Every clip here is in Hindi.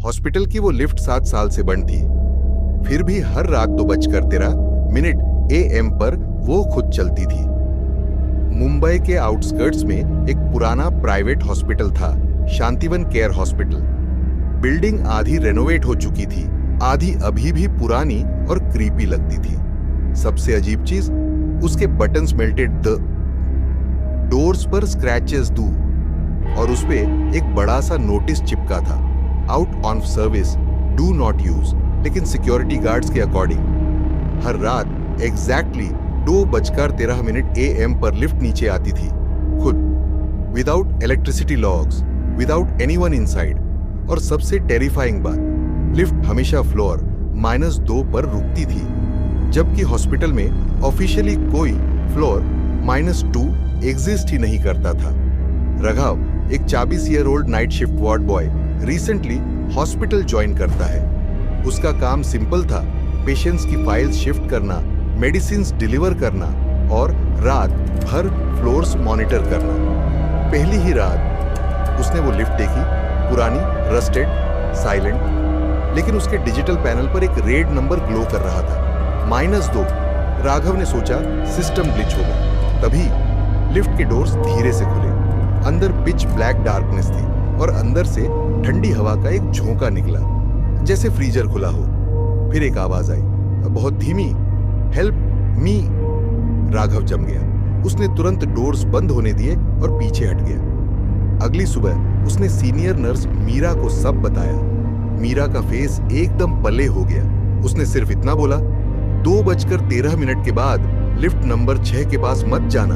हॉस्पिटल की वो लिफ्ट 7 साल से बंद थी, फिर भी हर रात 2:13 AM पर वो खुद चलती थी। मुंबई के आउटस्कर्ट्स में एक पुराना प्राइवेट हॉस्पिटल था, शांतिवन केयर हॉस्पिटल। बिल्डिंग आधी रेनोवेट हो चुकी थी, आधी अभी भी पुरानी और क्रीपी लगती थी। सबसे अजीब चीज, उसके बटन्स मेल्टेड द, डोर्स पर स्क्रैचेस दू, और उसपे एक बड़ा सा नोटिस चिपका था, out on service, do not use, लेकिन सिक्योरिटी गार्ड्स के अकॉर्डिंग। हर रात एग्जैक्टली 2:13 AM पर लिफ्ट नीचे आती थी, खुद, without electricity logs, without anyone inside. और सबसे टेरिफाइंग बात, लिफ्ट हमेशा फ्लोर -2 पर रुकती थी, जबकि हॉस्पिटल में ऑफिशियली कोई फ्लोर -2 एग्जिस्ट ही नहीं करता था। रघाव, एक 24 year old night shift ward boy, recently hospital join करता है। उसका काम सिंपल था, पेशेंट्स की फाइल्स शिफ्ट करना, मेडिसिन्स डिलीवर करना और रात भर फ्लोर्स मॉनिटर करना। पहली ही रात उसने वो लिफ्ट देखी, पुरानी, रस्टेड, साइलेंट, लेकिन उसके डिजिटल पैनल पर एक रेड नंबर ग्लो कर रहा था, -2। राघव ने सोचा सिस्टम ग्लिच होगा। तभी लिफ्ट के डोर्स धीरे से खुले। अंदर पिच ब्लैक डार्कनेस थी और अंदर से ठंडी हवा का एक झोंका निकला, जैसे फ्रीजर खुला हो। फिर एक आवाज आई, बहुत धीमी, हेल्प मी। राघव जम गया। उसने तुरंत डोर्स बंद होने दिए और पीछे हट गया। अगली सुबह उसने सीनियर नर्स मीरा को सब बताया। मीरा का फेस एकदम पले हो गया। उसने सिर्फ इतना बोला, 2:13 के बाद लिफ्ट नंबर 6 के पास मत जाना।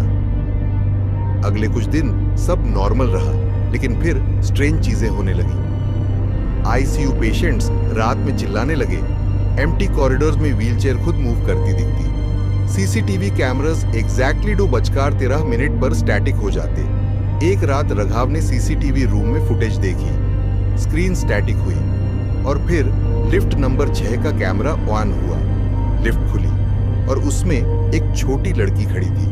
अगले कुछ दिन सब नॉर्मल रहा, लेकिन फिर स्ट्रेंज चीजें होने लगी। आईसीयू पेशेंट्स रात में चिल्लाने लगे, एम्प्टी कॉरिडोर्स में व्हीलचेयर खुद मूव करती दिखती। सीसीटीवी कैमरास एग्जैक्टली 2:13 पर स्टैटिक हो जाते। एक रात रघाव ने सीसीटीवी रूम में फुटेज देखी, स्क्रीन स्टैटिक हुई और फिर लिफ्ट नंबर 6 का कैमरा ऑन हुआ। लिफ्ट खुली और उसमें एक छोटी लड़की खड़ी थी,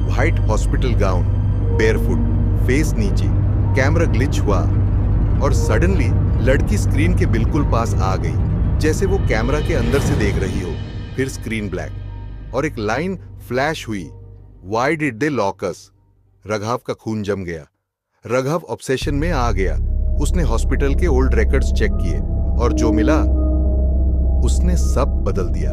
white hospital gown, barefoot, face नीचे। कैमरा ग्लिच हुआ और सडनली लड़की स्क्रीन के बिल्कुल पास आ गई, जैसे वो कैमरा के अंदर से देख रही हो। फिर स्क्रीन ब्लैक और एक लाइन फ्लैश हुई, व्हाई डिड दे लॉक अस। रघाव का खून जम गया। रघाव ऑब्सेशन में आ गया। उसने हॉस्पिटल के ओल्ड रिकॉर्ड्स चेक किए और जो मिला उसने सब बदल दिया।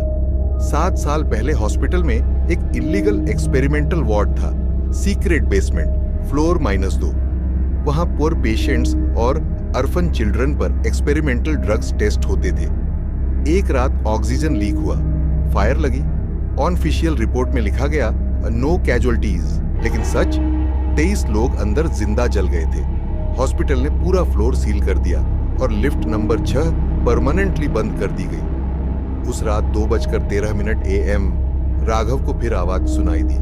7 साल पहले हॉस्पिटल में एक इलीगल एक्सपेरिमेंटल वार्ड था, सीक्रेट बेसमेंट, फ्लोर -2। वहां पुअर पेशेंट्स और अर्फन चिल्ड्रन पर एक्सपेरिमेंटल ड्रग्स टेस्ट होते थे। एक रात ऑक्सीजन लीक हुआ, फायर लगी। ऑनऑफिशियल रिपोर्ट में लिखा गया नो कैजुअल्टीज, लेकिन सच 23 लोग अंदर जिंदा जल गए थे। हॉस्पिटल ने पूरा फ्लोर सील कर दिया और लिफ्ट नंबर 6 परमानेंटली बंद कर दी गई। उस रात 2:13 AM राघव को फिर आवाज सुनाई दी,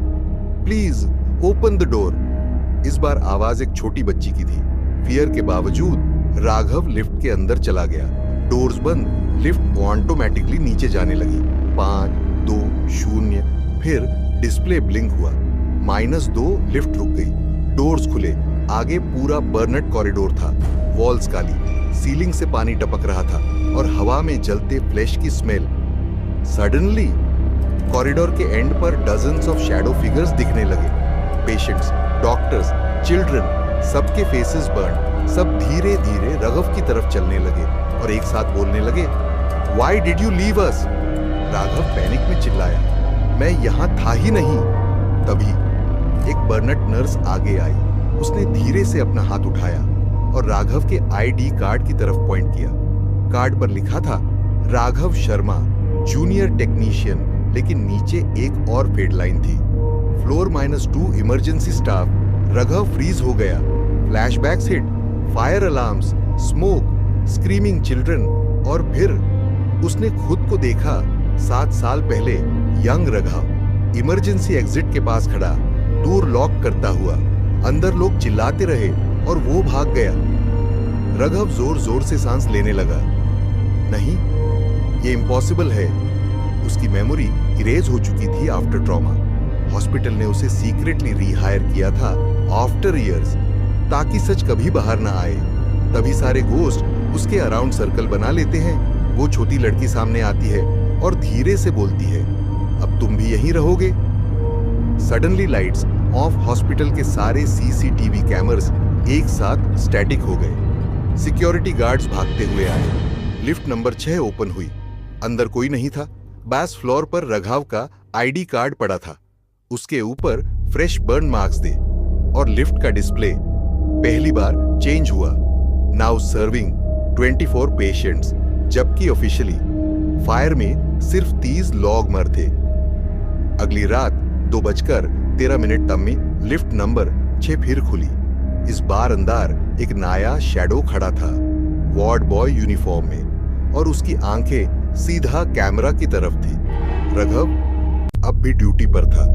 प्लीज ओपन द डोर। इस बार आवाज एक छोटी बच्ची की थी। फियर के बावजूद राघव लिफ्ट के अंदर चला गया। डोर्स बंद, लिफ्ट ऑटोमेटिकली नीचे जाने लगी। 5, 2, 0। फिर डिस्प्ले ब्लिंक हुआ, -2। लिफ्ट रुक गई। डोर्स खुले। आगे पूरा बर्नट कॉरिडोर था, वॉल्स काली, सीलिंग से पानी टपक रहा था और हवा में जलते फ्लैश की स्मेल। सडनली कॉरिडोर के एंड पर डजन्स ऑफ शैडो फिगर्स दिखने लगे। पेशेंट्स, डॉक्टर्स, चिल्ड्रन, सबके फेसेस बर्न। सब धीरे धीरे रघव की तरफ चलने लगे और एक साथ बोलने लगे, why did you leave us. Raghav panic में चिल्लाया, मैं यहां था ही नहीं। तभी एक बर्नट नर्स आगे आई। उसने धीरे से अपना हाथ उठाया और राघव के आईडी कार्ड की तरफ पॉइंट किया। कार्ड पर लिखा था राघव शर्मा, जूनियर टेक्नीशियन, लेकिन नीचे एक और हेडलाइन थी, फ्लोर -2 इमरजेंसी स्टाफ। रघव फ्रीज हो गया। Flashbacks hit, fire alarms, smoke, screaming children और फिर उसने खुद को देखा 7 साल पहले, यंग रघव, इमरजेंसी एग्जिट के पास खड़ा, डोर लॉक करता हुआ। अंदर लोग चिल्लाते रहे और वो भाग गया। रघव जोर जोर से सांस लेने लगा। नहीं, ये इम्पॉसिबल है। उसकी मेमोरी इरेज हो चुकी थी आफ्टर ट्रॉमा। हॉस्पिटल ने उसे सीक्रेटली रिहायर किया था आफ्टर ईयर्स, ताकि सच कभी बाहर ना आए। तभी सारे गोस्ट उसके अराउंड सर्कल बना लेते हैं। वो छोटी लड़की सामने आती है और धीरे से बोलती है, अब तुम भी यहीं रहोगे। सडनली लाइट्स ऑफ हॉस्पिटल के सारे सीसीटीवी कैमरास एक साथ स्टैटिक हो गए। सिक्योरिटी गार्ड्स भागते हुए आए। लिफ्ट नंबर 6 ओपन हुई। अंदर कोई नहीं था। बेस फ्लोर पर रघाव का आईडी कार्ड पड़ा था। उसके ऊपर फ्रेश बर्न मार्क्स थे और लिफ्ट का डिस्प्ले पहली बार चेंज हुआ। नाउ सर्विंग 24 पेशेंट्स, जबकि ऑफिशियली फायर में सिर्फ 30 लॉग मर थे। अगली रात 2:13 तब में लिफ्ट नंबर 6 फिर खुली। इस बार अंदर एक नया शैडो खड़ा था, वार्ड बॉय यूनिफॉर्म में, और उसकी आंखें सीधा कैमरा की तरफ थी। रघव अब भी ड्यूटी पर था।